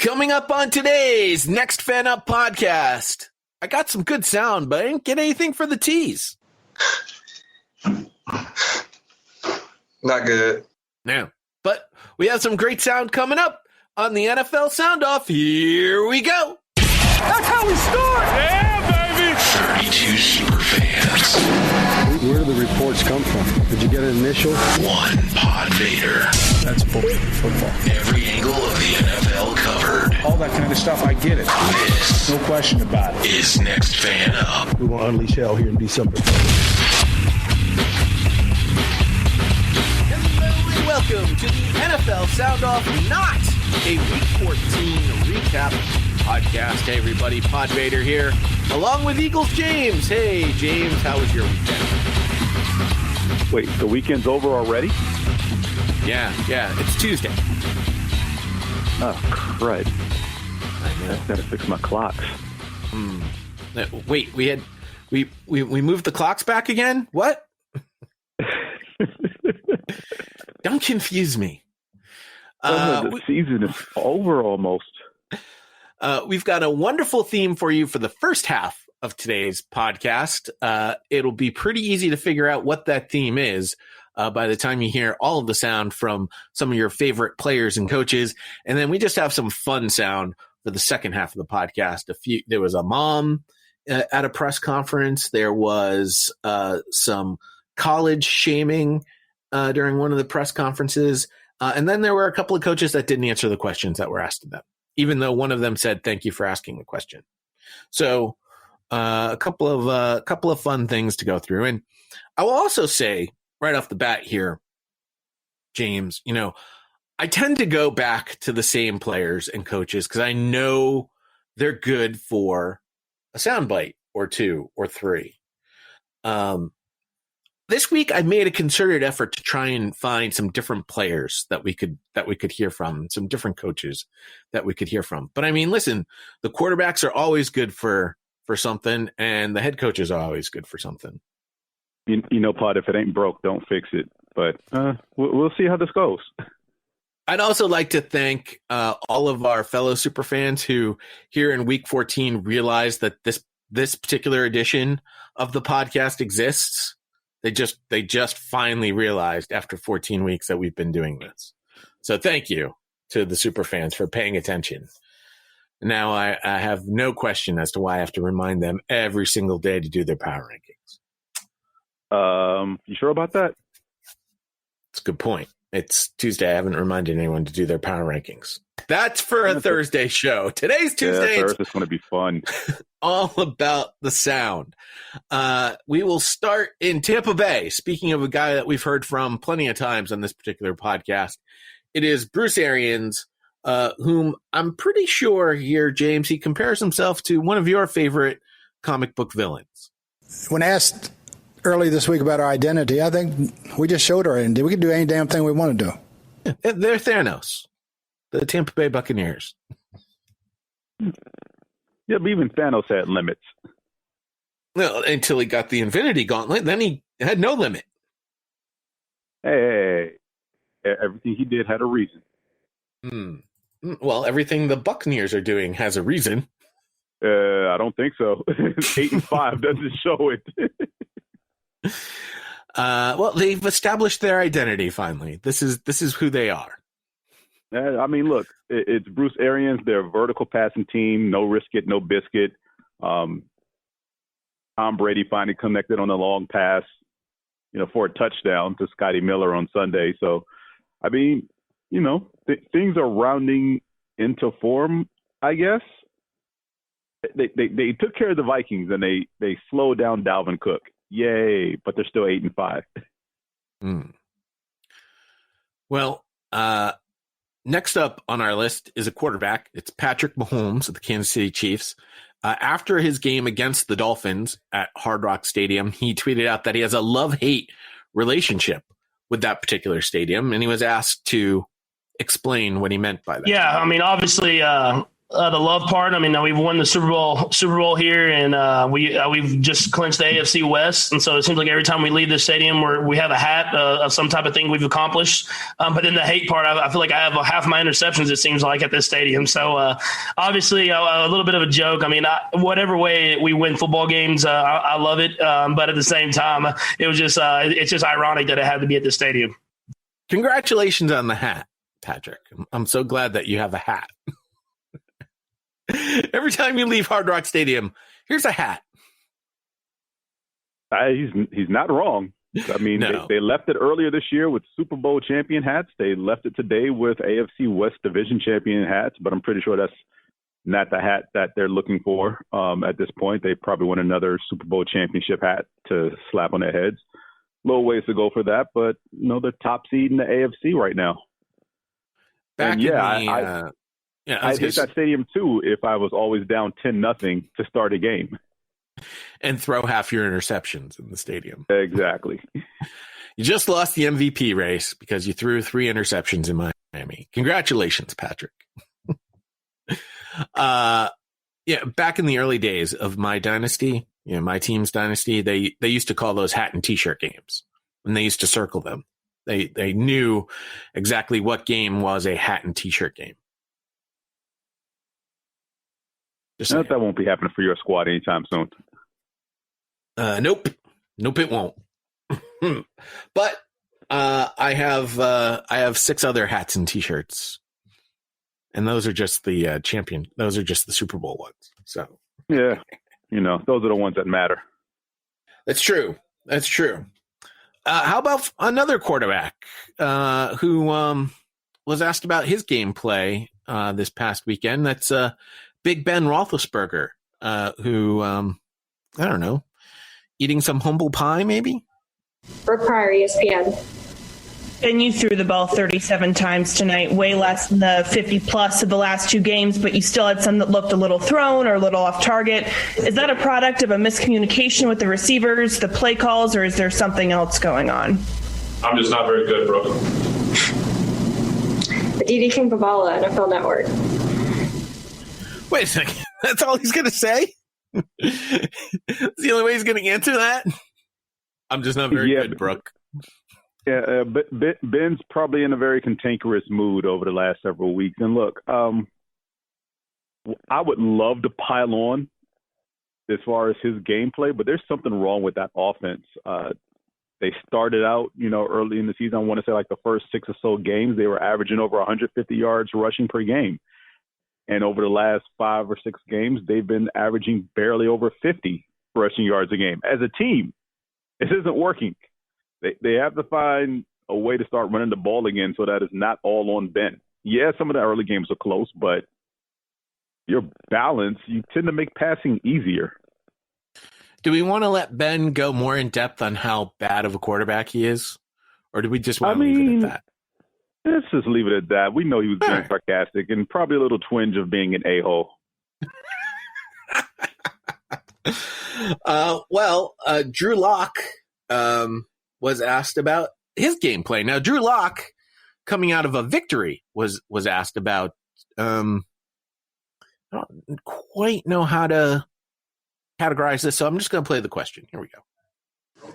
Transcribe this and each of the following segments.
Coming up on today's Next Fan Up podcast, I got some good sound, but I didn't get anything for the tease. Not good. No, but we have some great sound coming up on the NFL Soundoff. Here we go. That's how we start. Yeah, baby. 32 super fans. Where do the reports come from? Did you get an initial? One PodVader. That's football. Every angle of the NFL covered. All that kind of stuff, I get it. This No question about it. is Next Fan Up. We're going to unleash hell here in December. Hello and welcome to the NFL Soundoff, not a Week 14 recap podcast. Hey everybody, PodVader here, along with Eagles James. Hey James, how was your weekend? Wait, the weekend's over already? Yeah, it's Tuesday. Oh, crud. I know. I've got to fix my clocks. Wait, we moved the clocks back again? What? Don't confuse me. The season is over almost. We've got a wonderful theme for you for the first half of today's podcast. It'll be pretty easy to figure out what that theme is by the time you hear all of the sound from some of your favorite players and coaches. And then we just have some fun sound for the second half of the podcast. There was a mom at a press conference. There was some college shaming during one of the press conferences. And then there were a couple of coaches that didn't answer the questions that were asked of them, even though one of them said, "Thank you for asking the question." So a couple of fun things to go through. And I will also say right off the bat here, James, I tend to go back to the same players and coaches because I know they're good for a soundbite or two or three. This week, I made a concerted effort to try and find some different players that we could hear from, some different coaches that we could hear from. But I mean, listen, the quarterbacks are always good for something, and the head coaches are always good for something. Pod, if it ain't broke, don't fix it. But we'll see how this goes. I'd also like to thank all of our fellow superfans who here in Week 14 realized that this particular edition of the podcast exists. They just finally realized after 14 weeks that we've been doing this. So thank you to the superfans for paying attention. Now I have no question as to why I have to remind them every single day to do their power rankings. You sure about that? It's a good point. It's Tuesday. I haven't reminded anyone to do their power rankings. That's for a Thursday show. Today's Tuesday. Yeah, Thursday's going to be fun. All about the sound. We will start in Tampa Bay. Speaking of a guy that we've heard from plenty of times on this particular podcast, it is Bruce Arians, whom I'm pretty sure here, James, he compares himself to one of your favorite comic book villains. When asked early this week about our identity, I think we just showed our identity. We can do any damn thing we want to do. Yeah, they're Thanos, the Tampa Bay Buccaneers. Yeah, but even Thanos had limits. Well, until he got the Infinity Gauntlet, then he had no limit. Hey, everything he did had a reason. Well, everything the Buccaneers are doing has a reason. I don't think so. 8-5 doesn't show it. Well, they've established their identity finally. This is who they are. I mean, look, it's Bruce Arians. They're a vertical passing team. No risk it, no biscuit. Tom Brady finally connected on a long pass, for a touchdown to Scotty Miller on Sunday. So, I mean, things are rounding into form, I guess. They took care of the Vikings and they slowed down Dalvin Cook. Yay! But they're still 8-5. Well, next up on our list is a quarterback. It's Patrick Mahomes of the Kansas City Chiefs. After his game against the Dolphins at Hard Rock Stadium, he tweeted out that he has a love-hate relationship with that particular stadium, and he was asked to explain what he meant by that. Yeah, I mean, obviously, The love part. I mean, we've won the Super Bowl here, and we've just clinched the AFC West. And so it seems like every time we leave the stadium, we have a hat of some type of thing we've accomplished. But then the hate part, I feel like I have half my interceptions, it seems like, at this stadium. So obviously a little bit of a joke. I mean, whatever way we win football games, I love it. But at the same time, it was just it's just ironic that it had to be at the stadium. Congratulations on the hat, Patrick. I'm so glad that you have a hat. Every time you leave Hard Rock Stadium, here's a hat. He's not wrong. I mean, No. they left it earlier this year with Super Bowl champion hats. They left it today with AFC West Division champion hats, but I'm pretty sure that's not the hat that they're looking for at this point. They probably want another Super Bowl championship hat to slap on their heads. Little ways to go for that, but they're top seed in the AFC right now. Back and I'd hit that stadium too if I was always down 10-0 to start a game. And throw half your interceptions in the stadium. Exactly. You just lost the MVP race because you threw 3 interceptions in Miami. Congratulations, Patrick. Back in the early days of my dynasty, my team's dynasty, they used to call those hat and T-shirt games, and they used to circle them. They knew exactly what game was a hat and T-shirt game. That won't be happening for your squad anytime soon. Nope, it won't. But I have 6 other hats and T-shirts, and those are just the champion. Those are just the Super Bowl ones. So yeah, those are the ones that matter. That's true. How about another quarterback who was asked about his gameplay this past weekend? That's Big Ben Roethlisberger, who, I don't know, eating some humble pie, maybe? Brooke Pryor, ESPN. And you threw the ball 37 times tonight, way less than the 50-plus of the last 2 games, but you still had some that looked a little thrown or a little off target. Is that a product of a miscommunication with the receivers, the play calls, or is there something else going on? I'm just not very good, Brooke. Aditi Kinkabala, NFL Network. Wait a second. That's all he's going to say? That's the only way he's going to answer that? I'm just not very good, Brooke. Yeah, Ben's probably in a very cantankerous mood over the last several weeks. And look, I would love to pile on as far as his gameplay, but there's something wrong with that offense. They started out, early in the season. I want to say like the first 6 or so games, they were averaging over 150 yards rushing per game. And over the last 5 or 6 games, they've been averaging barely over 50 rushing yards a game. As a team, this isn't working. They have to find a way to start running the ball again so that it's not all on Ben. Yeah, some of the early games are close, but your balance, you tend to make passing easier. Do we want to let Ben go more in depth on how bad of a quarterback he is? Or do we just want to leave it at that? Let's just leave it at that. We know he was being sarcastic and probably a little twinge of being an a-hole. Drew Lock was asked about his gameplay. Now, Drew Lock, coming out of a victory, was asked about. I don't quite know how to categorize this, so I'm just going to play the question. Here we go.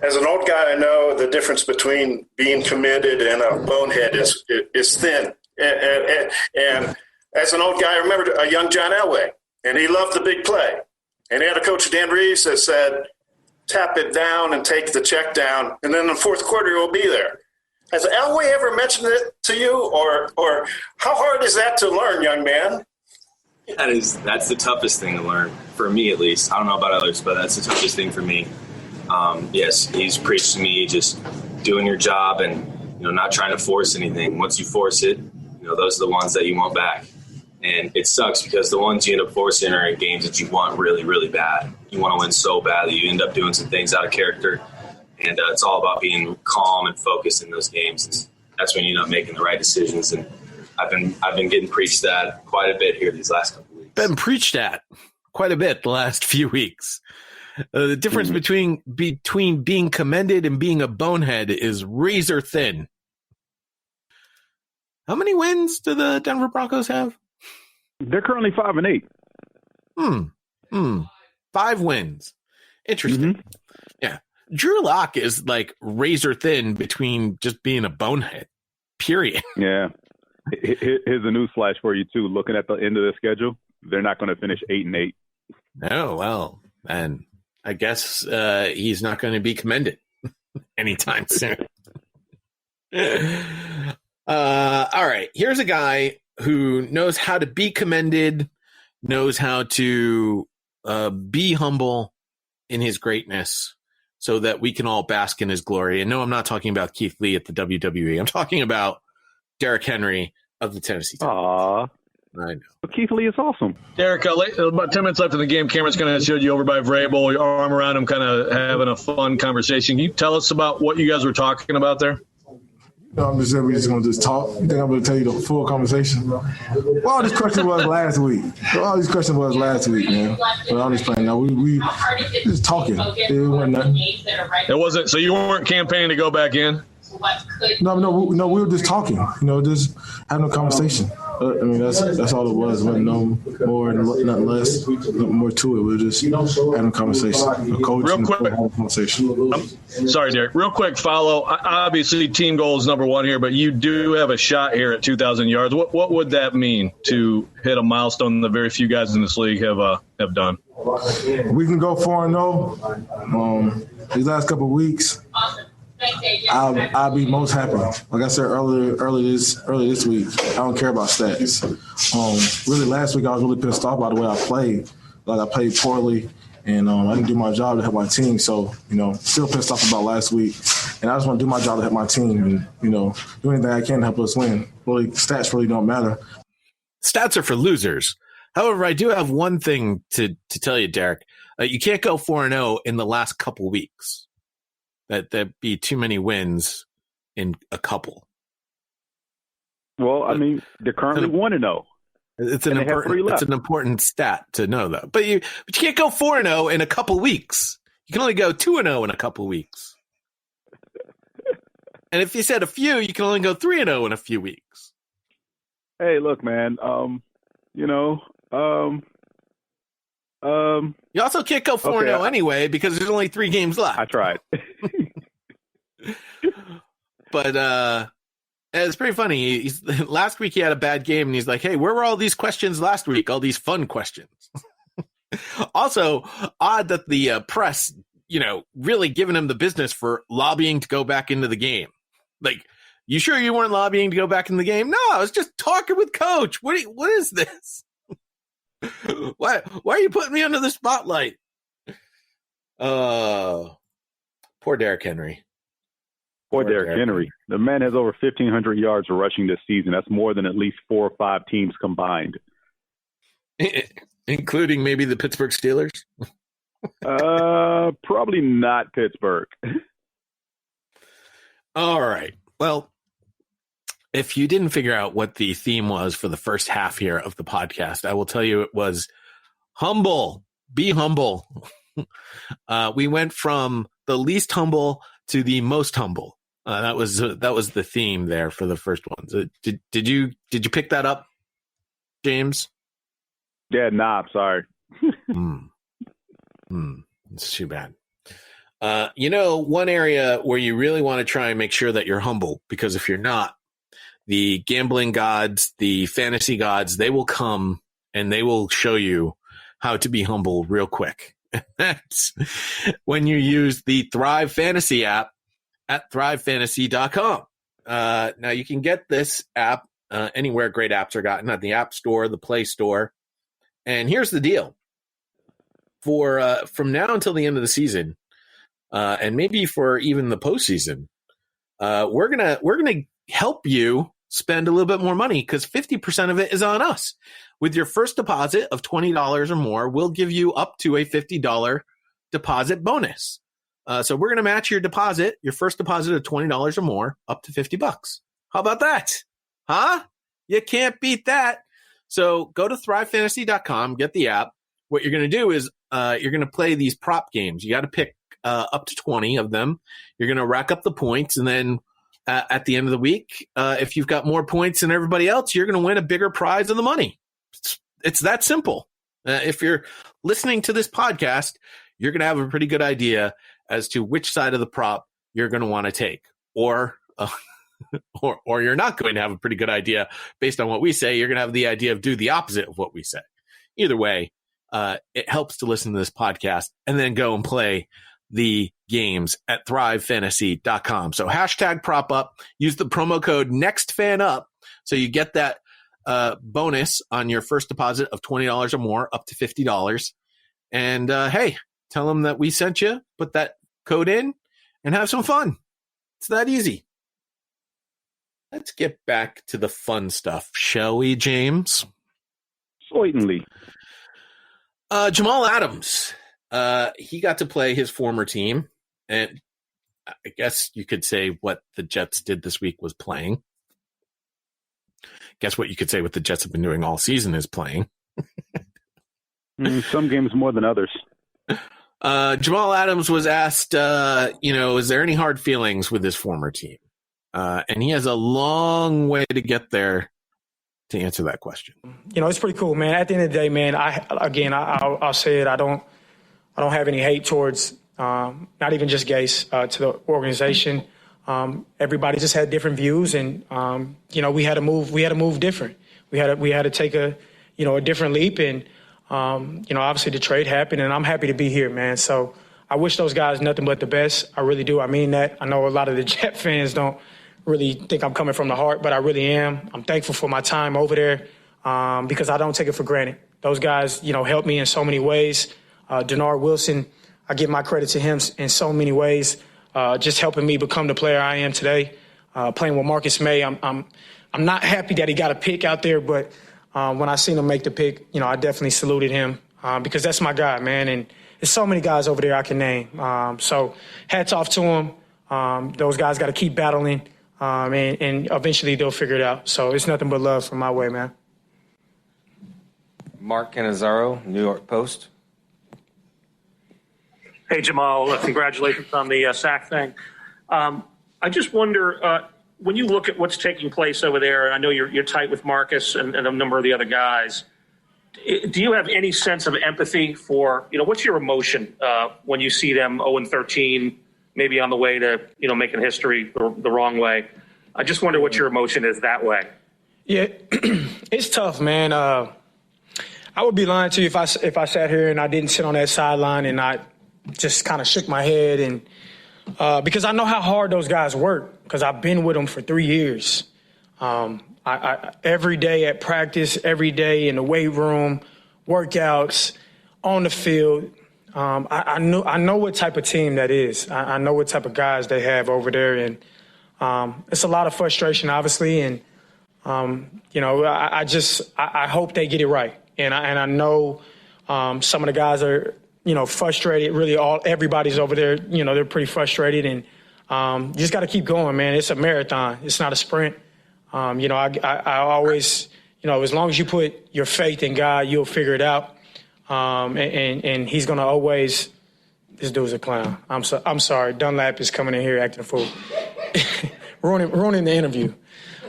As an old guy, I know the difference between being committed and a bonehead is thin. And as an old guy, I remember a young John Elway, and he loved the big play. And he had a coach, Dan Reeves, that said, tap it down and take the check down, and then in the fourth quarter, you'll be there. Has Elway ever mentioned it to you, or how hard is that to learn, young man? That's the toughest thing to learn, for me at least. I don't know about others, but that's the toughest thing for me. Yes, he's preached to me just doing your job and, not trying to force anything. Once you force it, those are the ones that you want back. And it sucks because the ones you end up forcing are in games that you want really, really bad. You want to win so bad that you end up doing some things out of character. And it's all about being calm and focused in those games. And that's when you end up making the right decisions. And I've been getting preached at quite a bit here these last couple of weeks. Been preached at quite a bit the last few weeks. The difference between being commended and being a bonehead is razor thin. How many wins do the Denver Broncos have? They're currently 5-8. 5 wins. Interesting. Mm-hmm. Yeah. Drew Lock is like razor thin between just being a bonehead, period. Yeah. Here's a news flash for you, too. Looking at the end of the schedule, they're not going to finish 8-8. Oh, well, and I guess he's not going to be commended anytime soon. All right. Here's a guy who knows how to be commended, knows how to be humble in his greatness so that we can all bask in his glory. And no, I'm not talking about Keith Lee at the WWE. I'm talking about Derrick Henry of the Tennessee Titans. Aww. I know. But Keith Lee is awesome. Derrick, about 10 minutes left in the game. Cameron's going to show you over by Vrabel, your arm around him, kind of having a fun conversation. Can you tell us about what you guys were talking about there? No, I'm just saying we're just going to just talk. You think I'm going to tell you the full conversation? Well, all these questions was last week. Man. But I'm just playing now. We just talking. It wasn't nothing. It wasn't. So you weren't campaigning to go back in? No, we were just talking. Just having a conversation. I mean, that's all it was. Wasn't no more, nothing less, nothing more to it. We were just having a conversation. A coach real quick, having a conversation. Sorry, Derrick. Real quick follow. Obviously, team goal is number one here, but you do have a shot here at 2,000 yards. What would that mean to hit a milestone that very few guys in this league have done? We can go 4-0. These last couple of weeks. I'll be most happy. Like I said early this week, I don't care about stats. Really, last week I was really pissed off by the way I played. Like I played poorly, and I didn't do my job to help my team. So still pissed off about last week, and I just want to do my job to help my team, and do anything I can to help us win. Really, stats really don't matter. Stats are for losers. However, I do have one thing to tell you, Derrick. You can't go 4-0 in the last couple weeks. That'd be too many wins in a couple. Well, I mean, they're currently 1-0. It's an important stat to know, though. But you can't go 4-0 in a couple weeks. You can only go 2-0 in a couple weeks. And if you said a few, you can only go 3-0 in a few weeks. Hey, look, man. You also can't go 4-0 anyway because there's only 3 games left. I tried. But it's pretty funny. Last week he had a bad game, and he's like, hey, where were all these questions last week? All these fun questions. Also, odd that the press, really giving him the business for lobbying to go back into the game. Like, you sure you weren't lobbying to go back in the game? No, I was just talking with Coach. What is this? Why are you putting me under the spotlight? Poor Derrick Henry. Poor Derrick Henry. The man has over 1,500 yards rushing this season. That's more than at least 4 or 5 teams combined. Including maybe the Pittsburgh Steelers? Probably not Pittsburgh. All right. Well, if you didn't figure out what the theme was for the first half here of the podcast, I will tell you it was humble. Be humble. We went from the least humble to the most humble. That was the theme there for the first one. Did you pick that up, James? Yeah, nah, I'm sorry. It's too bad. One area where you really want to try and make sure that you're humble, because if you're not, the gambling gods, the fantasy gods, they will come and they will show you how to be humble real quick. That's when you use the Thrive Fantasy app at thrivefantasy.com. Now you can get this app anywhere great apps are gotten, at the App Store, the Play Store. And here's the deal. From now until the end of the season, and maybe for even the postseason, we're gonna help you spend a little bit more money, because 50% of it is on us. With your first deposit of $20 or more, we'll give you up to a $50 deposit bonus. So we're going to match your first deposit of $20 or more, up to $50. How about that? Huh? You can't beat that. So go to thrivefantasy.com, get the app. What you're going to do is you're going to play these prop games. You got to pick up to 20 of them. You're going to rack up the points, and then at the end of the week, if you've got more points than everybody else, you're going to win a bigger prize of the money. It's that simple. If you're listening to this podcast, you're going to have a pretty good idea as to which side of the prop you're going to want to take, or you're not going to have a pretty good idea based on what we say. You're going to have the idea of do the opposite of what we say. Either way, it helps to listen to this podcast and then go and play the games at thrivefantasy.com. So hashtag prop up, use the promo code NEXTFANUP so you get that bonus on your first deposit of $20 or more, up to $50. And hey, tell them that we sent you, put that code in, and have some fun. It's that easy. Let's get back to the fun stuff, shall we, James? Certainly. Jamal Adams, he got to play his former team, and I guess you could say what the Jets did this week was playing. Guess what you could say what the Jets have been doing all season is playing. Some games more than others. Jamal Adams was asked, is there any hard feelings with his former team? And he has a long way to get there to answer that question. It's pretty cool, man. At the end of the day, man, I'll say it. I don't have any hate towards not even just Gase to the organization. Everybody just had different views, and we had to move different. We had to take a different leap, and obviously the trade happened, and I'm happy to be here, man. So I wish those guys nothing but the best. I really do. I mean that. I know a lot of the Jet fans don't really think I'm coming from the heart, but I really am. I'm thankful for my time over there because I don't take it for granted. Those guys, helped me in so many ways. Denard Wilson, I give my credit to him in so many ways. Just helping me become the player I am today. Playing with Marcus May, I'm not happy that he got a pick out there, but when I seen him make the pick, I definitely saluted him because that's my guy, man. And there's so many guys over there I can name. So hats off to him. Those guys got to keep battling, and eventually they'll figure it out. So it's nothing but love from my way, man. Mark Cannizzaro, New York Post. Hey, Jamal, congratulations on the sack thing. I just wonder, when you look at what's taking place over there, and I know you're tight with Marcus and a number of the other guys, do you have any sense of empathy for, what's your emotion when you see them 0-13, maybe on the way to, making history the wrong way? I just wonder what your emotion is that way. Yeah, it's tough, man. I would be lying to you if I sat here and I didn't sit on that sideline and I just kind of shook my head, and because I know how hard those guys work, because I've been with them for 3 years. I every day at practice, every day in the weight room, workouts, on the field. I know what type of team that is. I know what type of guys they have over there, and it's a lot of frustration, obviously. And I hope they get it right. And I know some of the guys are frustrated. Really, everybody's over there. They're pretty frustrated, and you just got to keep going, man. It's a marathon. It's not a sprint. I always, as long as you put your faith in God, you'll figure it out. And he's gonna always. This dude's a clown. I'm sorry. Dunlap is coming in here acting a fool, ruining the interview.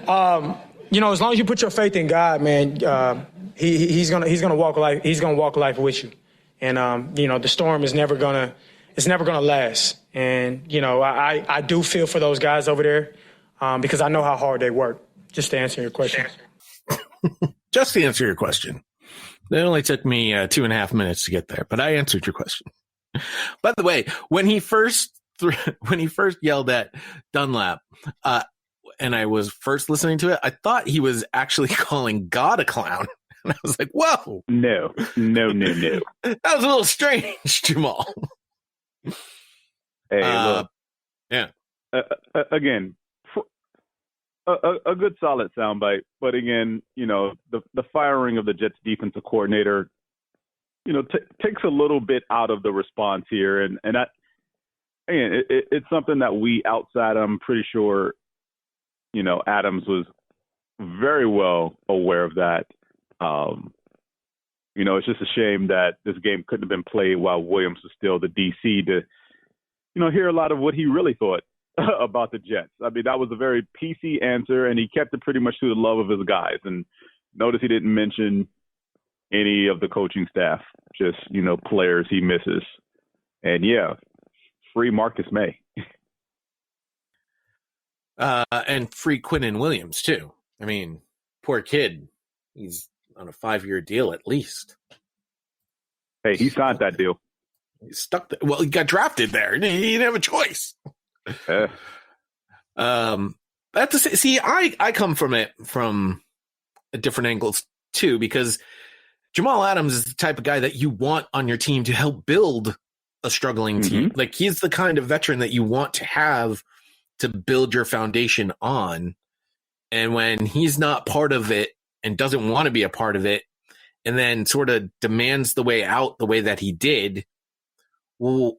As long as you put your faith in God, man, he's gonna walk life. He's gonna walk life with you. And the storm is never gonna last. And I do feel for those guys over there because I know how hard they work. Just to answer your question. Just to answer your question. It only took me 2.5 minutes to get there, but I answered your question. By the way, when he first yelled at Dunlap, and I was first listening to it, I thought he was actually calling God a clown. And I was like, whoa. No. That was a little strange, Jamal. Hey, look. Yeah. Again, a good solid soundbite. But again, the firing of the Jets defensive coordinator, takes a little bit out of the response here. And it's something that we outside, I'm pretty sure, Adams was very well aware of that. It's just a shame that this game couldn't have been played while Williams was still the DC to, hear a lot of what he really thought about the Jets. I mean, that was a very PC answer, and he kept it pretty much to the love of his guys. And notice he didn't mention, any of the coaching staff, just, players he misses. And, yeah, free Marcus May. And free Quinnen Williams, too. I mean, poor kid. He's on a 5-year deal at least. Hey, he signed that deal. He's stuck there. Well, he got drafted there. He didn't have a choice. That's to say, see, I come from it from a different angles too, because Jamal Adams is the type of guy that you want on your team to help build a struggling team. Like, he's the kind of veteran that you want to have to build your foundation on. And when he's not part of it and doesn't want to be a part of it, and then sort of demands the way out the way that he did, well,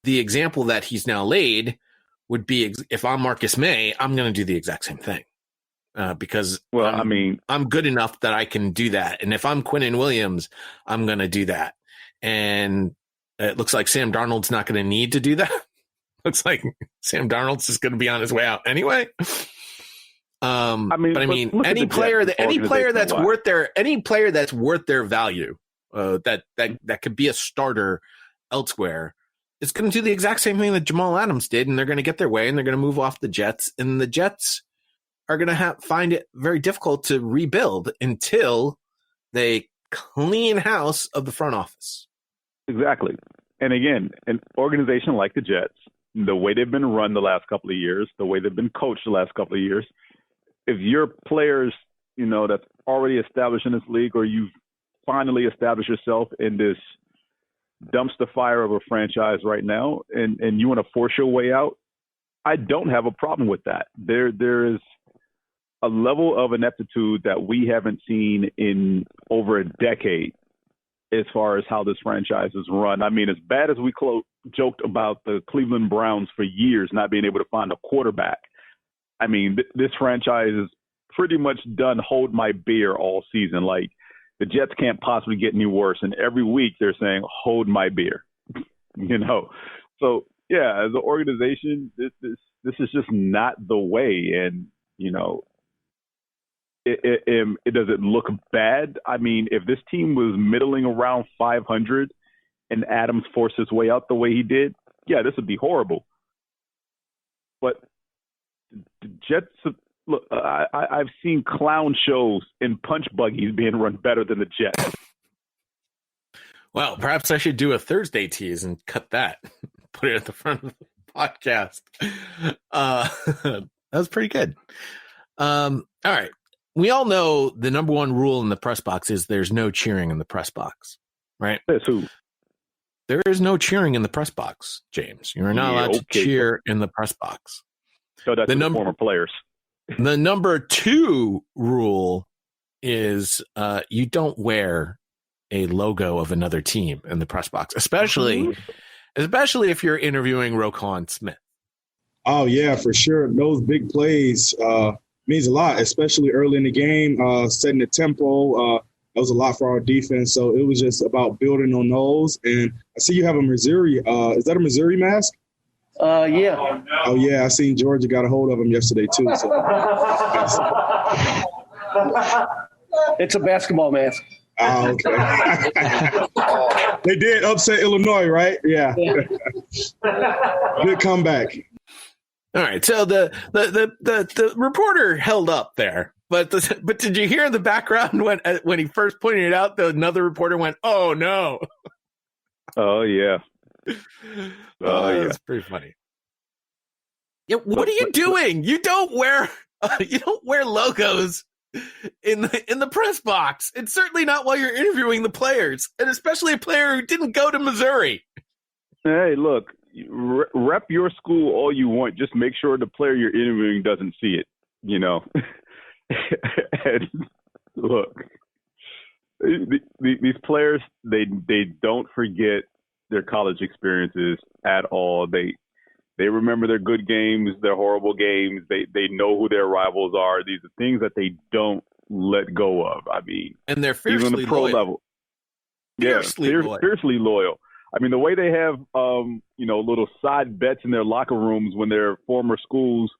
the example that he's now laid would be, if I'm Marcus May, I'm going to do the exact same thing. Because I'm good enough that I can do that. And if I'm Quinnen Williams, I'm going to do that. And it looks like Sam Darnold's not going to need to do that. Looks like Sam Darnold's just going to be on his way out anyway. Any player that's worth their value, that could be a starter elsewhere, is going to do the exact same thing that Jamal Adams did, and they're going to get their way, and they're going to move off the Jets, and the Jets are going to find it very difficult to rebuild until they clean house of the front office. Exactly. And again, an organization like the Jets, the way they've been run the last couple of years, the way they've been coached the last couple of years, if your players, that's already established in this league, or you've finally established yourself in this dumpster fire of a franchise right now, and you want to force your way out, I don't have a problem with that. There is a level of ineptitude that we haven't seen in over a decade as far as how this franchise is run. I mean, as bad as we joked about the Cleveland Browns for years not being able to find a quarterback, I mean, this franchise is pretty much done hold my beer all season. Like, the Jets can't possibly get any worse. And every week they're saying, hold my beer, So, yeah, as an organization, this is just not the way. And, it doesn't look bad. I mean, if this team was middling around 500 and Adams forced his way out the way he did, yeah, this would be horrible. But the Jets, look, I've seen clown shows and punch buggies being run better than the Jets. Well, perhaps I should do a Thursday tease and cut that, put it at the front of the podcast. That was pretty good. All right. We all know the number one rule in the press box is there's no cheering in the press box, right? That's who? There is no cheering in the press box, James. You are not allowed to cheer in the press box. So that's the former players. The number 2 rule is you don't wear a logo of another team in the press box, especially if you're interviewing Roquan Smith. Oh, yeah, for sure. Those big plays means a lot, especially early in the game, setting the tempo. That was a lot for our defense. So it was just about building on those. And I see you have a Missouri. Is that a Missouri mask? Yeah. Oh, yeah. I seen Georgia got a hold of him yesterday, too. So. It's a basketball mask. Oh, okay. They did upset Illinois, right? Yeah. Good comeback. All right. So the reporter held up there, but did you hear in the background when he first pointed it out, another reporter went, "Oh no." Oh yeah. Yeah. It's pretty funny. Yeah. What are you doing? You don't wear logos in the press box. It's certainly not while you're interviewing the players, and especially a player who didn't go to Missouri. Hey, look, rep your school all you want. Just make sure the player you're interviewing doesn't see it, And look, these players, they don't forget their college experiences at all. They remember their good games, their horrible games. They know who their rivals are. These are things that they don't let go of. I mean, and they're fiercely even the pro loyal. level. Fiercely loyal. I mean, the way they have, little side bets in their locker rooms when their former schools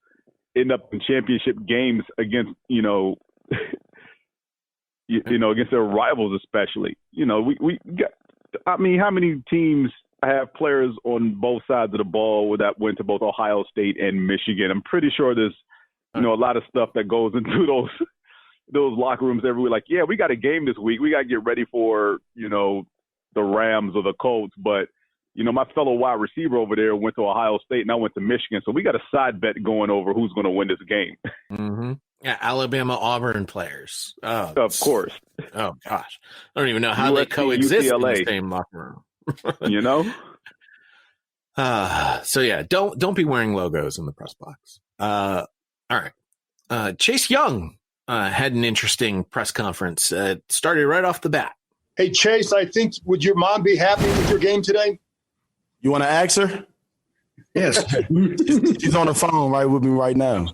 end up in championship games against, against their rivals especially. We got. I mean, how many teams have players on both sides of the ball that went to both Ohio State and Michigan? I'm pretty sure there's, a lot of stuff that goes into those locker rooms every week. Like, yeah, we got a game this week. We got to get ready for, the Rams or the Colts. But, my fellow wide receiver over there went to Ohio State and I went to Michigan. So we got a side bet going over who's going to win this game. Mm-hmm. Yeah, Alabama, Auburn players. Oh, of course. Oh, gosh. I don't even know how they coexist UCLA. in the same locker room. So, yeah, don't be wearing logos in the press box. All right. Chase Young had an interesting press conference. Started right off the bat. Hey, Chase, would your mom be happy with your game today? You want to ask her? Yes. She's on the phone right with me right now.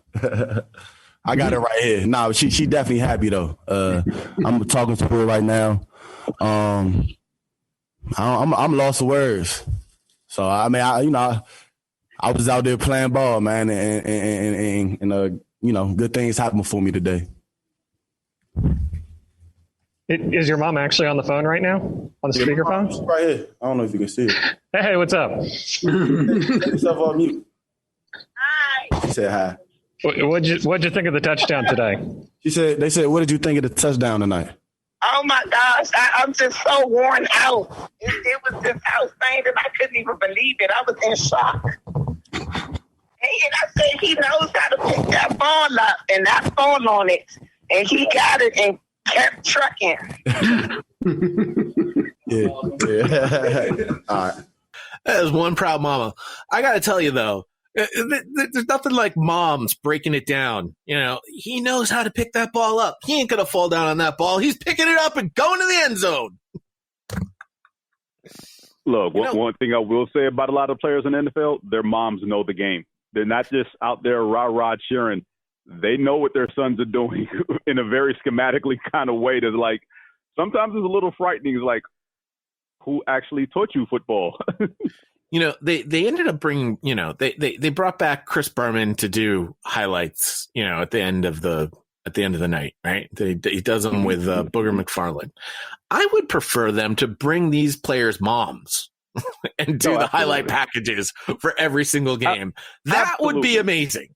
I got it right here. No, she definitely happy though. I'm talking to her right now. I'm lost for words. So I mean, I was out there playing ball, man, and good things happened for me today. Is your mom actually on the phone right now? On the speakerphone? Right here. I don't know if you can see it. Hey, what's up? Take yourself on mute. Hi. She said hi. What'd you think of the touchdown today? They said, what did you think of the touchdown tonight? Oh my gosh, I'm just so worn out. It was just outstanding. I couldn't even believe it. I was in shock. And I said he knows how to pick that ball up and not fall on it. And he got it and kept trucking. Yeah. All right. That is one proud mama. I got to tell you, though, there's nothing like moms breaking it down. He knows how to pick that ball up. He ain't going to fall down on that ball. He's picking it up and going to the end zone. Look, one thing I will say about a lot of players in the NFL, their moms know the game. They're not just out there rah-rah cheering. They know what their sons are doing in a very schematically kind of way that's like, sometimes it's a little frightening. It's like, who actually taught you football? They ended up bringing, they brought back Chris Berman to do highlights, at the end of the night, right? He does them with Booger McFarland. I would prefer them to bring these players' moms and do the highlight packages for every single game. That would be amazing.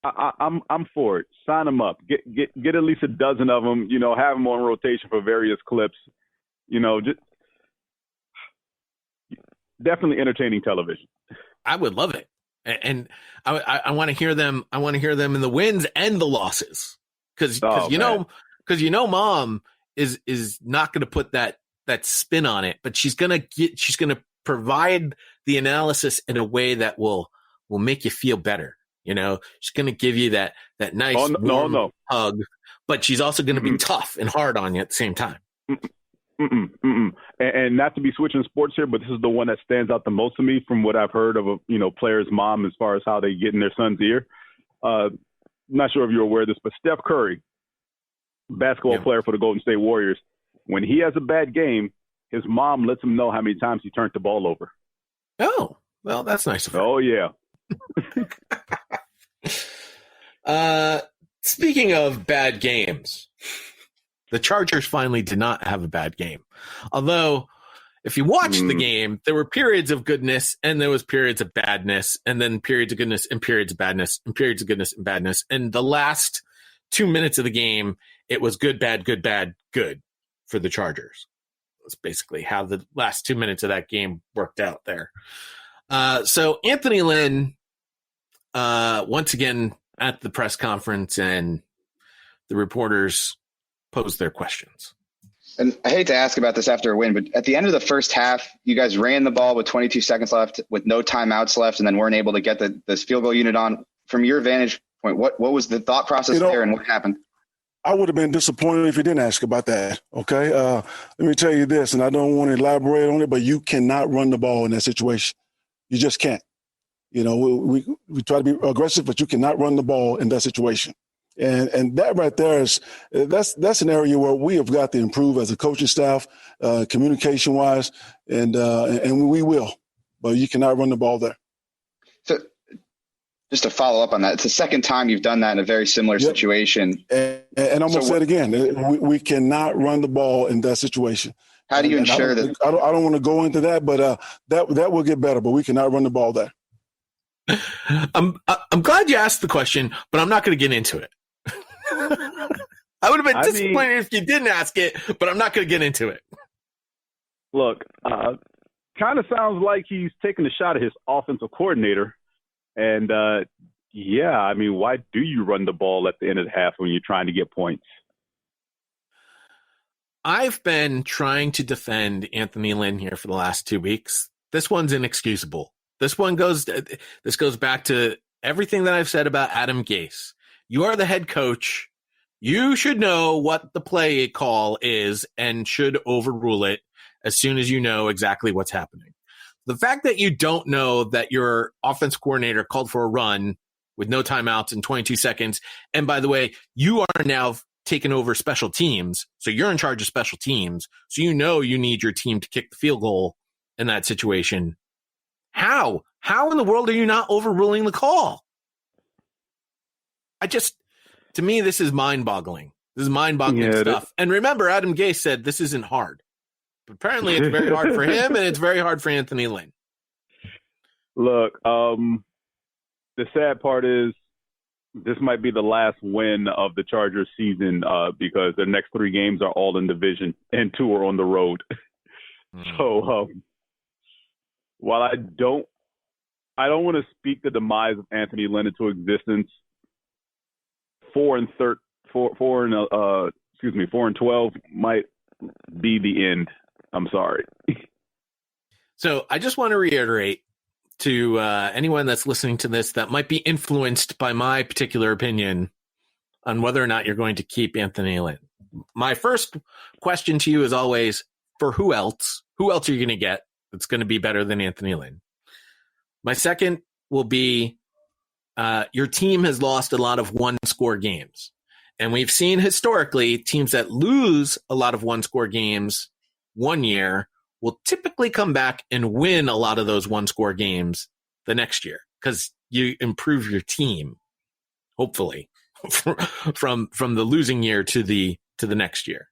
I'm for it. Sign them up. Get at least a dozen of them. Have them on rotation for various clips. Just definitely entertaining television. I would love it, and I want to hear them. I want to hear them in the wins and the losses, because mom is not going to put that spin on it, but she's going to provide the analysis in a way that will make you feel better. She's going to give you that nice warm hug, but she's also going to be tough and hard on you at the same time. And not to be switching sports here, but this is the one that stands out the most to me from what I've heard of a player's mom as far as how they get in their son's ear. Not sure if you're aware of this, but Steph Curry, basketball player for the Golden State Warriors, when he has a bad game, his mom lets him know how many times he turned the ball over. Oh, well, that's nice of her. Oh, yeah. Speaking of bad games, the Chargers finally did not have a bad game. Although, if you watched the game, there were periods of goodness and there was periods of badness, and then periods of goodness and periods of badness and periods of goodness and badness. And the last 2 minutes of the game, it was good, bad, good, bad, good for the Chargers. That's basically how the last 2 minutes of that game worked out there. So Anthony Lynn, once again at the press conference, and the reporters posed their questions. And I hate to ask about this after a win, but at the end of the first half, you guys ran the ball with 22 seconds left with no timeouts left, and then weren't able to get this field goal unit on. From your vantage point, what was the thought process there, and what happened? I would have been disappointed if you didn't ask about that, okay? Let me tell you this, and I don't want to elaborate on it, but you cannot run the ball in that situation. You just can't. We try to be aggressive, but you cannot run the ball in that situation. And that right there that's an area where we have got to improve as a coaching staff, communication wise, and we will. But you cannot run the ball there. So just to follow up on that, it's the second time you've done that in a very similar situation. And I'm going to say it again. We cannot run the ball in that situation. How do you ensure that? I don't want to go into that, but that will get better. But we cannot run the ball there. I'm glad you asked the question, but I'm not going to get into it. I would have been disappointed if you didn't ask it, but I'm not going to get into it. Look, kind of sounds like he's taking a shot at his offensive coordinator. And, I mean, why do you run the ball at the end of the half when you're trying to get points? I've been trying to defend Anthony Lynn here for the last 2 weeks. This one's inexcusable. This goes back to everything that I've said about Adam Gase. You are the head coach. You should know what the play call is and should overrule it as soon as you know exactly what's happening. The fact that you don't know that your offense coordinator called for a run with no timeouts in 22 seconds, and by the way, you are now taking over special teams, so you're in charge of special teams, so you know you need your team to kick the field goal in that situation. How in the world are you not overruling the call? To me, this is mind-boggling. This is mind-boggling stuff. And remember, Adam Gase said this isn't hard. But apparently it's very hard for him, and it's very hard for Anthony Lynn. Look, the sad part is this might be the last win of the Chargers season because their next 3 games are all in division and 2 are on the road. So while I don't want to speak the demise of Anthony Lynn into existence, 4 and 12 might be the end. I'm sorry. So I just want to reiterate to anyone that's listening to this that might be influenced by my particular opinion on whether or not you're going to keep Anthony Lynn. My first question to you is always, for who else? Who else are you going to get that's going to be better than Anthony Lynn? My second will be your team has lost a lot of one-score games. And we've seen historically teams that lose a lot of one-score games one year will typically come back and win a lot of those one-score games the next year because you improve your team, hopefully, from the losing year to the next year.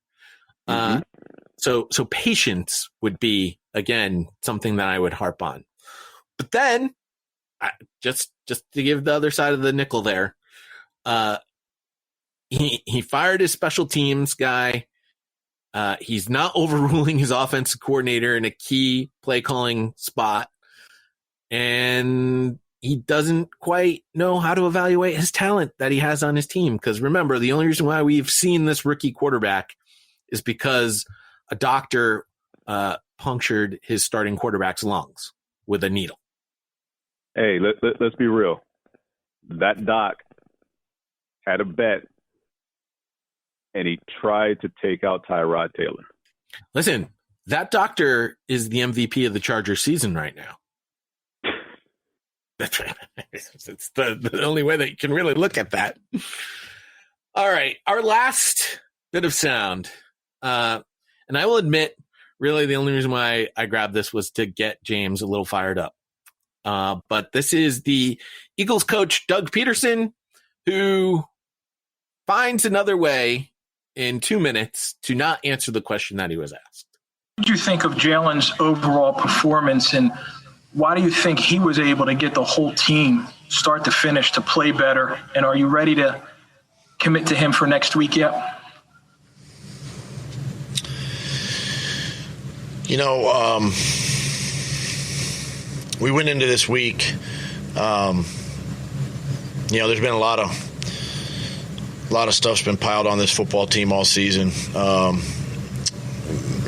So patience would be, again, something that I would harp on. But then, just to give the other side of the nickel there, he fired his special teams guy. He's not overruling his offensive coordinator in a key play calling spot. And he doesn't quite know how to evaluate his talent that he has on his team. Because remember, the only reason why we've seen this rookie quarterback is because a doctor punctured his starting quarterback's lungs with a needle. Hey, let's be real. That doc had a bet, and he tried to take out Tyrod Taylor. Listen, that doctor is the MVP of the Chargers season right now. It's the only way that you can really look at that. All right, our last bit of sound. And I will admit, really the only reason why I grabbed this was to get James a little fired up. But this is the Eagles coach, Doug Peterson, who finds another way in 2 minutes to not answer the question that he was asked. What do you think of Jalen's overall performance, and why do you think he was able to get the whole team, start to finish, to play better? And are you ready to commit to him for next week yet? We went into this week, there's been a lot of stuff's been piled on this football team all season,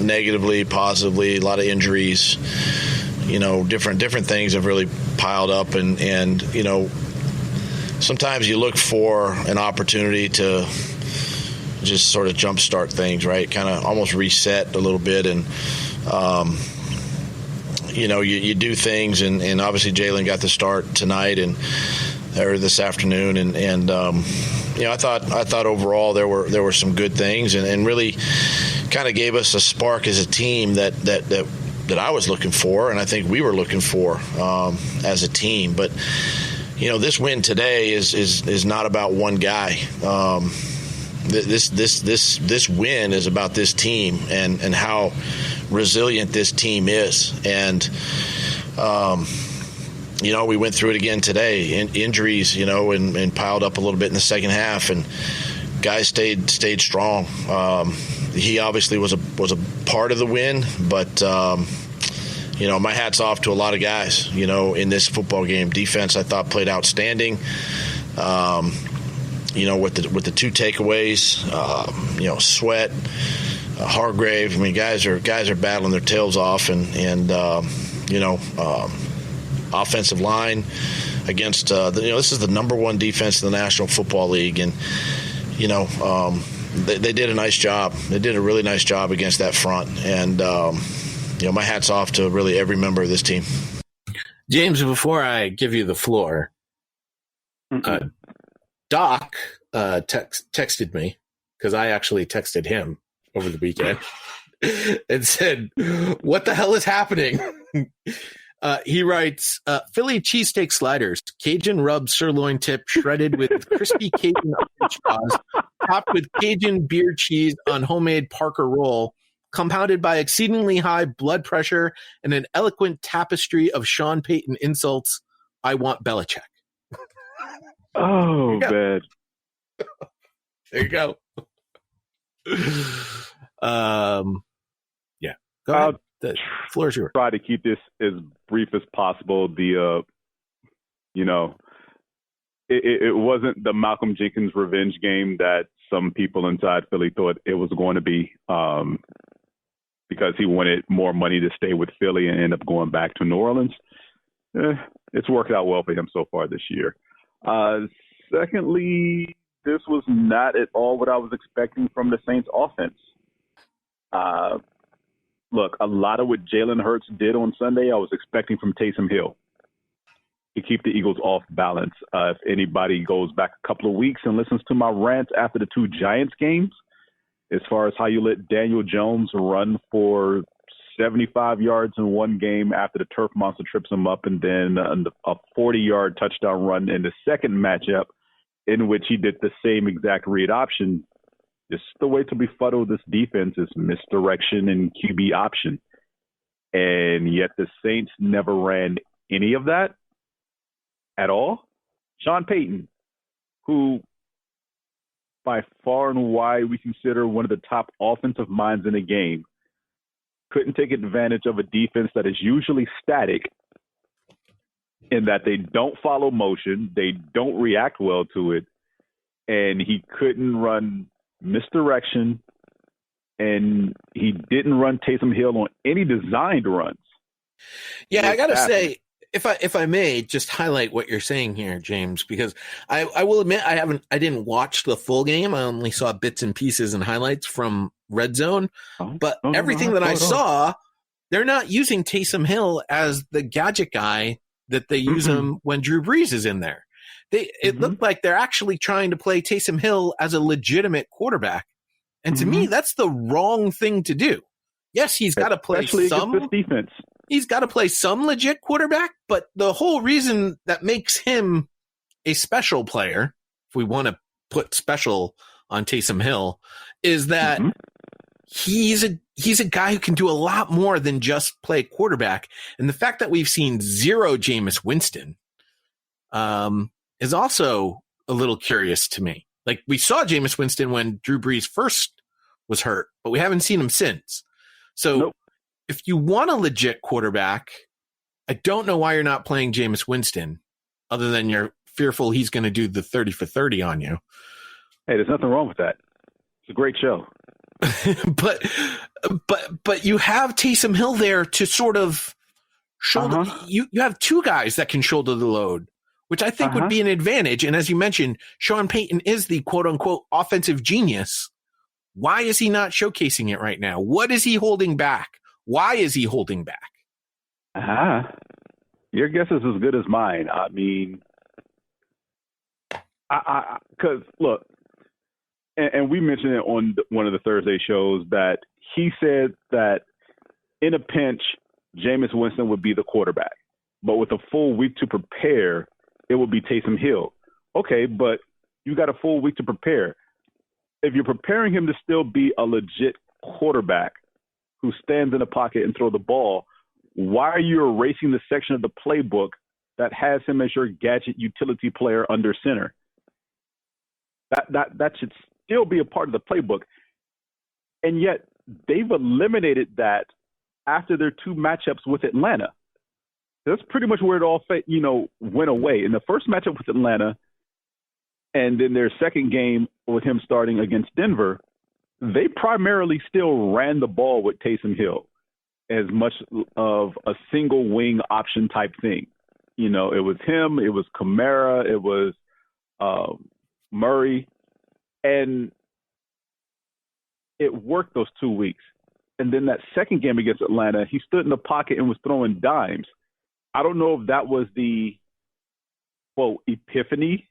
negatively, positively, a lot of injuries, different things have really piled up, and sometimes you look for an opportunity to just sort of jumpstart things, right? Kind of almost reset a little bit, and you do things, and obviously Jalen got the start tonight or this afternoon, and I thought overall there were some good things, and really kind of gave us a spark as a team that I was looking for, and I think we were looking for as a team. But this win today is not about one guy. This win is about this team and how resilient this team is. And, we went through it again today. Injuries, and piled up a little bit in the second half, and guys stayed strong. He obviously was a part of the win, but my hat's off to a lot of guys. In this football game, defense I thought played outstanding. With the two takeaways, Sweat, Hargrave. I mean, guys are battling their tails off, and offensive line against this is the number one defense in the National Football League, and they did a nice job. They did a really nice job against that front, and my hat's off to really every member of this team. James, before I give you the floor, Doc texted me, because I actually texted him over the weekend and said, "What the hell is happening?" He writes, Philly cheesesteak sliders, Cajun rub sirloin tip shredded with crispy Cajun onion straws, topped with Cajun beer cheese on homemade Parker roll, compounded by exceedingly high blood pressure and an eloquent tapestry of Sean Payton insults. I want Belichick. Oh, man. There you go. Yeah. Go ahead. The floor is yours. Try to keep this as brief as possible. It wasn't the Malcolm Jenkins revenge game that some people inside Philly thought it was going to be, because he wanted more money to stay with Philly and end up going back to New Orleans. It's worked out well for him so far this year. Secondly, this was not at all what I was expecting from the Saints offense. Look, a lot of what Jalen Hurts did on Sunday, I was expecting from Taysom Hill to keep the Eagles off balance. If anybody goes back a couple of weeks and listens to my rants after the two Giants games, as far as how you let Daniel Jones run for 75 yards in one game after the turf monster trips him up, and then a 40-yard touchdown run in the second matchup in which he did the same exact read option. Just the way to befuddle this defense is misdirection and QB option. And yet the Saints never ran any of that at all. Sean Payton, who by far and wide we consider one of the top offensive minds in the game, couldn't take advantage of a defense that is usually static in that they don't follow motion, they don't react well to it, and he couldn't run misdirection, and he didn't run Taysom Hill on any designed runs. Yeah, I got to say, if I may just highlight what you're saying here, James, because I will admit I didn't watch the full game. I only saw bits and pieces and highlights from Red Zone, but everything that I saw, they're not using Taysom Hill as the gadget guy that they use him when Drew Brees is in there. It looked like they're actually trying to play Taysom Hill as a legitimate quarterback. And to me, that's the wrong thing to do. Yes, he's got to play some defense. He's got to play some legit quarterback, but the whole reason that makes him a special player, if we want to put special on Taysom Hill, is that he's a guy who can do a lot more than just play quarterback. And the fact that we've seen zero Jameis Winston is also a little curious to me. Like, we saw Jameis Winston when Drew Brees first was hurt, but we haven't seen him since. So if you want a legit quarterback, I don't know why you're not playing Jameis Winston, other than you're fearful he's going to do the 30 for 30 on you. Hey, there's nothing wrong with that. It's a great show. but you have Taysom Hill there to sort of shoulder. You have two guys that can shoulder the load, which I think would be an advantage. And as you mentioned, Sean Payton is the quote unquote offensive genius. Why is he not showcasing it right now? What is he holding back? Why is he holding back? Your guess is as good as mine. I mean, because look, and we mentioned it on one of the Thursday shows that he said that in a pinch, Jameis Winston would be the quarterback. But with a full week to prepare, it would be Taysom Hill. Okay, but you got a full week to prepare. If you're preparing him to still be a legit quarterback who stands in the pocket and throw the ball, why are you erasing the section of the playbook that has him as your gadget utility player under center? That should still be a part of the playbook. And yet they've eliminated that after their 2 matchups with Atlanta. That's pretty much where it all went away. In the first matchup with Atlanta and then their second game with him starting against Denver, they primarily still ran the ball with Taysom Hill as much of a single wing option type thing. It was him, it was Kamara, it was Murray, and it worked those 2 weeks. And then that second game against Atlanta, he stood in the pocket and was throwing dimes. I don't know if that was the, quote, epiphany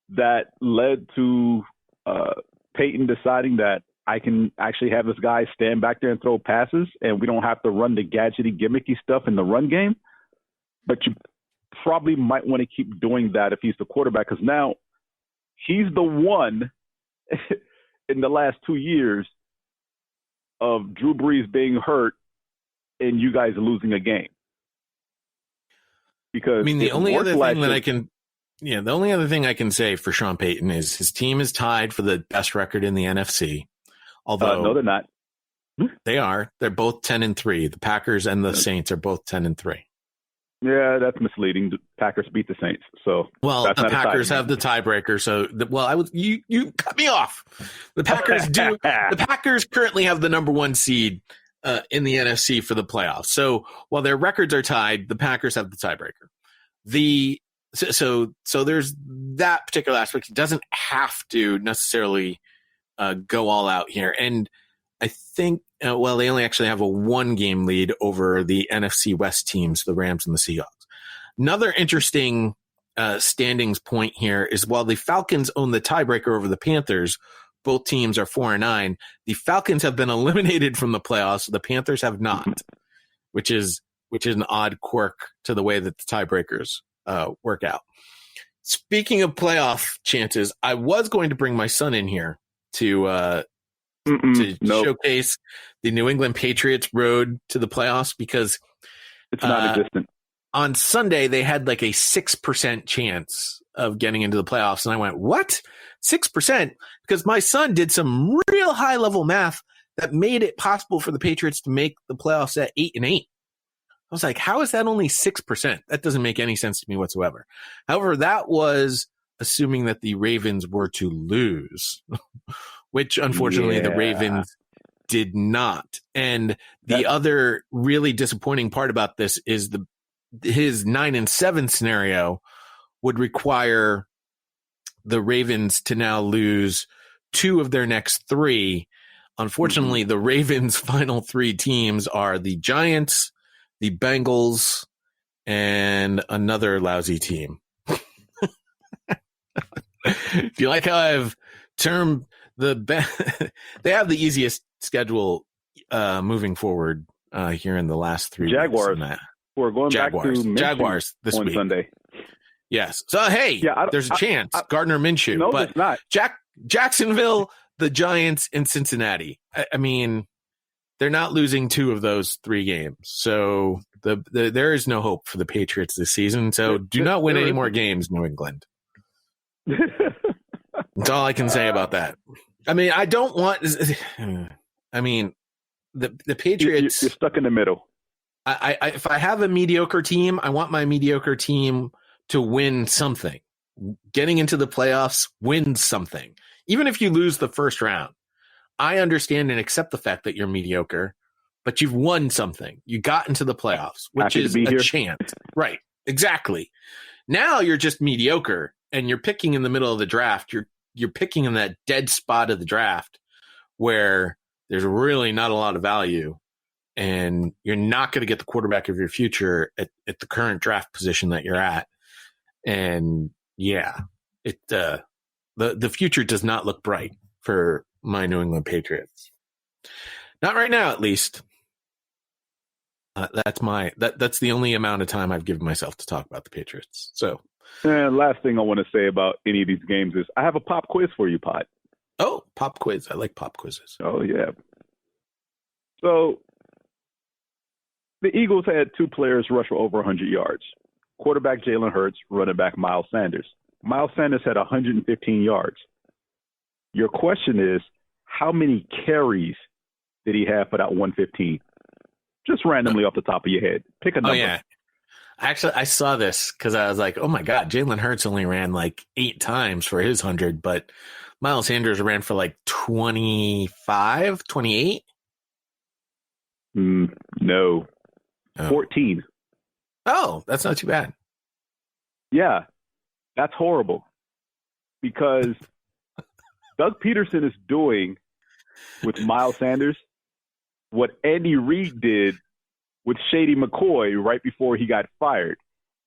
that led to Peyton deciding that I can actually have this guy stand back there and throw passes and we don't have to run the gadgety, gimmicky stuff in the run game. But you probably might want to keep doing that if he's the quarterback, because now he's the one in the last 2 years of Drew Brees being hurt and you guys losing a game. Because the only other thing I can say for Sean Payton is his team is tied for the best record in the NFC. Although no, they're not. They are. They're both 10-3. The Packers and the Saints are both 10-3. Yeah, that's misleading. The Packers beat the Saints, so the Packers have the tiebreaker. So, you cut me off. The Packers do. The Packers currently have the number 1 seed in the NFC for the playoffs. So while their records are tied, the Packers have the tiebreaker. So there's that particular aspect. It doesn't have to necessarily go all out here. And I think, they only actually have a 1-game lead over the NFC West teams, the Rams and the Seahawks. Another interesting standings point here is while the Falcons own the tiebreaker over the Panthers, both teams are 4-9. The Falcons have been eliminated from the playoffs. The Panthers have not, which is an odd quirk to the way that the tiebreakers work out. Speaking of playoff chances, I was going to bring my son in here to showcase the New England Patriots road to the playoffs because it's non-existent. On Sunday, they had like a 6% chance of getting into the playoffs. And I went, what? 6%? Because my son did some real high-level math that made it possible for the Patriots to make the playoffs at 8-8. I was like, how is that only 6%? That doesn't make any sense to me whatsoever. However, that was assuming that the Ravens were to lose, which unfortunately the Ravens did not. And the other really disappointing part about this is his 9-7 scenario would require the Ravens to now lose 2 of their next 3. Unfortunately, the Ravens' final 3 teams are the Giants, the Bengals, and another lousy team. Do you like how I've termed they have the easiest schedule moving forward here in the last 3 Jaguars. Who are going back to Jaguars this on week. Sunday. Yes. So, hey, there's a chance. Gardner Minshew. No, but it's not. Jacksonville, the Giants, and Cincinnati. I mean, they're not losing 2 of those 3 games. So there is no hope for the Patriots this season. So do not win any more games, New England. That's all I can say about that. I mean, I don't want – I mean, the Patriots – You're stuck in the middle. If I have a mediocre team, I want my mediocre team to win something. Getting into the playoffs wins something. Even if you lose the first round, I understand and accept the fact that you're mediocre, but you've won something. You got into the playoffs, which is a chance. Right. Exactly. Now you're just mediocre and you're picking in the middle of the draft. You're picking in that dead spot of the draft where there's really not a lot of value. And you're not going to get the quarterback of your future at the current draft position that you're at. And the future does not look bright for my New England Patriots. Not right now, at least. That's the only amount of time I've given myself to talk about the Patriots. So, and last thing I want to say about any of these games is I have a pop quiz for you, Pod. Oh, pop quiz. I like pop quizzes. Oh, yeah. So the Eagles had two players rush for over 100 yards. Quarterback Jalen Hurts, running back Miles Sanders. Miles Sanders had 115 yards. Your question is, how many carries did he have for that 115? Just randomly off the top of your head. Pick a number. Oh, yeah. Actually, I saw this because I was like, oh, my God, Jalen Hurts only ran like 8 times for his 100, but Miles Sanders ran for like 25, 28? No. 14. Oh, that's not too bad. Yeah, that's horrible because Doug Peterson is doing with Miles Sanders what Andy Reid did with Shady McCoy right before he got fired,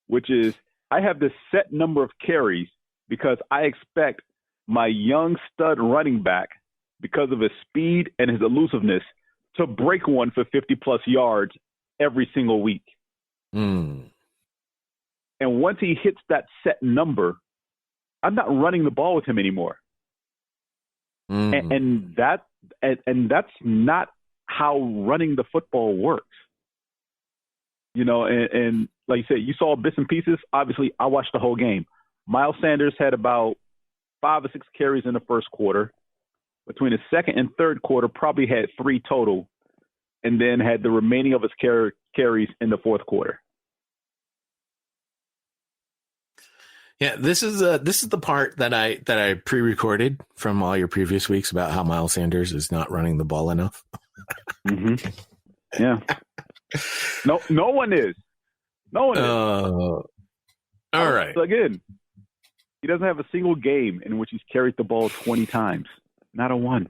which is I have this set number of carries because I expect my young stud running back, because of his speed and his elusiveness, to break one for 50-plus yards every single week. And once he hits that set number, I'm not running the ball with him anymore. And that's not how running the football works. You know, and like you said, you saw bits and pieces. Obviously, I watched the whole game. Miles Sanders had about 5 or 6 carries in the first quarter. Between the second and third quarter, probably had 3 total, and then had the remaining of his carries in the fourth quarter. Yeah, this is the part that I pre-recorded from all your previous weeks about how Miles Sanders is not running the ball enough. Yeah. No one is. No one is. All right. So again, he doesn't have a single game in which he's carried the ball 20 times. Not a one.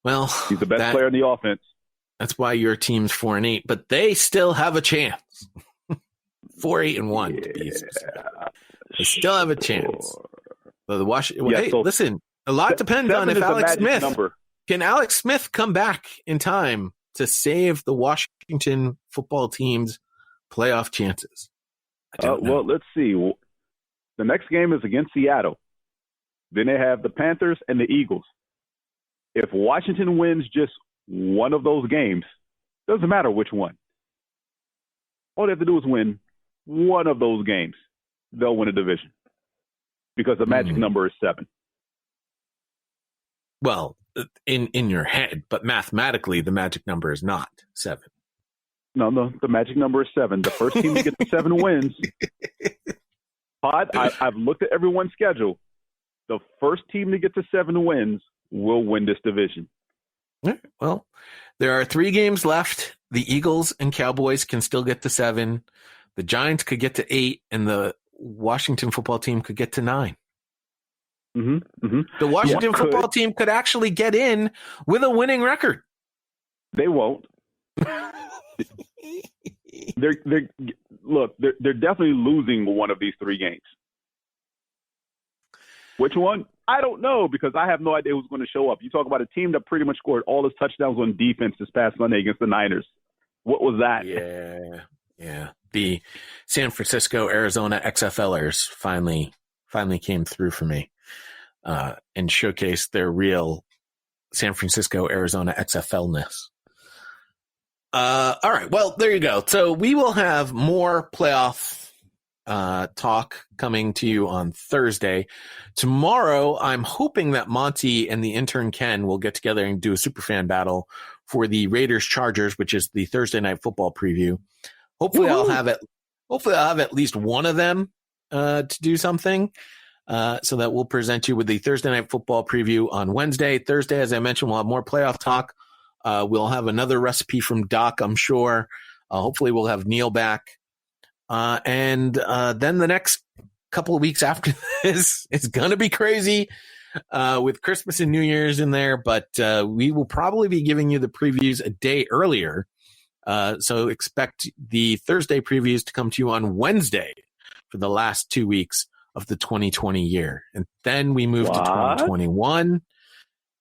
Well, he's the best player in the offense. That's why your team's 4-8, but they still have a chance. 4-8-1 to be specific. They still have a chance. So the listen, a lot depends on if can Alex Smith come back in time to save the Washington football team's playoff chances. Well, let's see. The next game is against Seattle. Then they have the Panthers and the Eagles. If Washington wins just one of those games, doesn't matter which one. All they have to do is win one of those games. They'll win a division because the magic number is 7. Well, in your head, but mathematically, the magic number is not 7. No, the magic number is 7. The first team to get the 7 wins. Pod, I've looked at everyone's schedule. The first team to get to 7 wins will win this division. Well, there are 3 games left. The Eagles and Cowboys can still get to 7. The Giants could get to 8, and the Washington football team could get to 9. The Washington football team could actually get in with a winning record. They won't. They're definitely losing one of these 3 games. Which one? I don't know because I have no idea who's going to show up. You talk about a team that pretty much scored all its touchdowns on defense this past Sunday against the Niners. What was that? Yeah. The San Francisco, Arizona XFLers finally came through for me and showcased their real San Francisco, Arizona XFL-ness. All right. Well, there you go. So we will have more playoff talk coming to you on Thursday. Tomorrow, I'm hoping that Monty and the intern Ken will get together and do a superfan battle for the Raiders Chargers, which is the Thursday night football preview. Hopefully, I'll have at least one of them to do something, so that we'll present you with the Thursday night football preview on Wednesday. Thursday, as I mentioned, we'll have more playoff talk. We'll have another recipe from Doc, I'm sure. Hopefully, we'll have Neil back. And then the next couple of weeks after this, it's going to be crazy with Christmas and New Year's in there. But we will probably be giving you the previews a day earlier. So expect the Thursday previews to come to you on Wednesday for the last 2 weeks of the 2020 year. And then we move to 2021.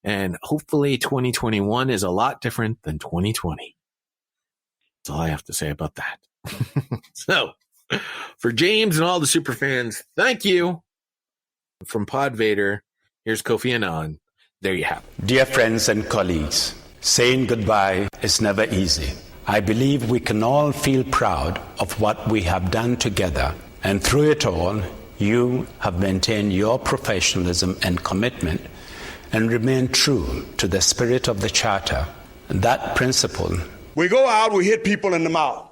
And hopefully 2021 is a lot different than 2020. That's all I have to say about that. So, for James and all the super fans, thank you. From PodVader, here's Kofi Annan. There you have it. Dear friends and colleagues, saying goodbye is never easy. I believe we can all feel proud of what we have done together, and through it all, you have maintained your professionalism and commitment and remained true to the spirit of the charter. That principle. We go out, we hit people in the mouth.